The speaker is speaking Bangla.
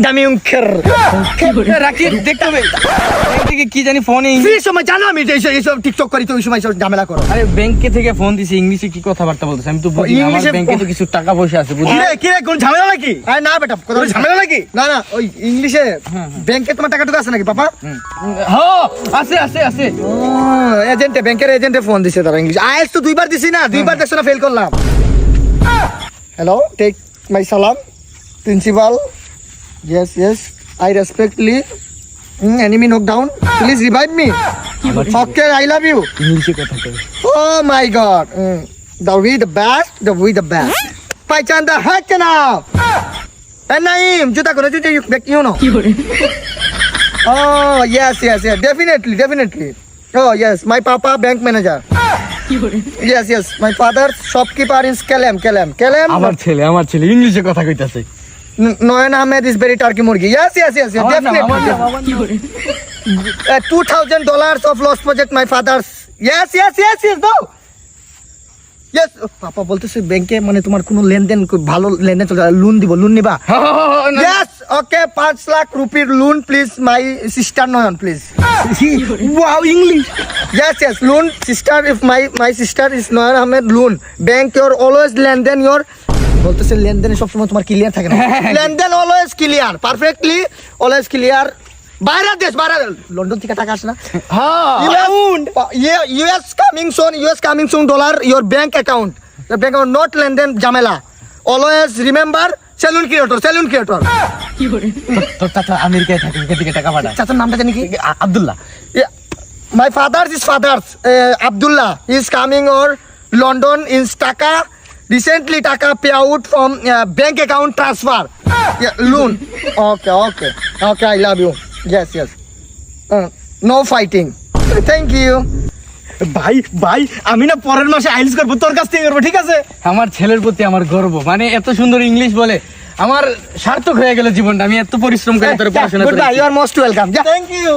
দামি উংখের রাখি দেখতে হবে থেকে কি জানি ফোনে এই সময় জানো আমি এইসব টিকটক করি তো ওই সময় সব ঝামেলা করো। আরে ব্যাংকে থেকে ফোন দিছি ইংলিশে কি কথাবার্তা বলতেছে আমি তো বুঝি না, আমার ইংলিশে ব্যাংকে তো কিছু টাকা পয়সা আছে বুঝি কি রে কোন ঝামেলা নাকি? আরে না বেটা কথা ঝামেলা নাকি? না না ওই ইংলিশে ব্যাংকে তোমার টাকা টুকু আছে নাকি পাপা? হ্যাঁ আছে আছে আছে ও এজেন্টে ব্যাংকের এজেন্টে ফোন দিছে তারা ইংলিশ আইএলটিএস তো দুইবার দিছি না, দুইবার দেখছ না ফেল করলাম। হ্যালো টেক মাই সালাম principal yes yes I respectfully enemy knockdown please revive me okay I love you ইংলিশে কথা কই oh my god the best पहचान the hack now and Naeem juta kono juta you know oh yes definitely oh yes my papa bank manager yes my father shopkeeper is Kelem আমার ছেলে ইংলিশে কথা কইতাছে Noyan Ahmed is very turkey murgi. Yes, definitely. $2,000 of lost project my father's. Yes, no. Yes, পাপা বলতেছে ব্যাংকে মানে তোমার কোনো লেনদেন ভালো লেনদেন চলে লোন দিব লোন নিবা? Yes, okay 5 লাখ রুপির loan please my sister Nayan please. Wow English Yes, loan sister if my sister is Noyan Ahmed loan. Bank your always লেনদেন your বলতেছে লেনদেনে সবসময় তোমার ক্লিয়ার থাকে না লেনদেন always clear perfectly always clear বাইরে লন্ডন থেকে টাকা আসে না US coming soon dollar your bank account not লেনদেন ঝামেলা অলওয়েজ রিমেম্বার সেলুন ক্রিয়েটর তোর চাচা আমেরিকায় থাকে ওখান থেকে টাকা পাঠায় চাচার নামটা জানি কি Abdullah my father Abdullah is coming or London in টাকা recently taka payout from bank account transfer loan okay I love you yes no fighting thank you ভাই আমি না পরের মাসে আইএলটিএস করব তোর কাছ থেকে করব ঠিক আছে আমার ছেলের প্রতি আমার গর্ব মানে এত সুন্দর ইংলিশ বলে আমার সার্থক হয়ে গেল জীবনটা আমি এত পরিশ্রম করে তোর পড়াশোনা করেছি you are most welcome thank you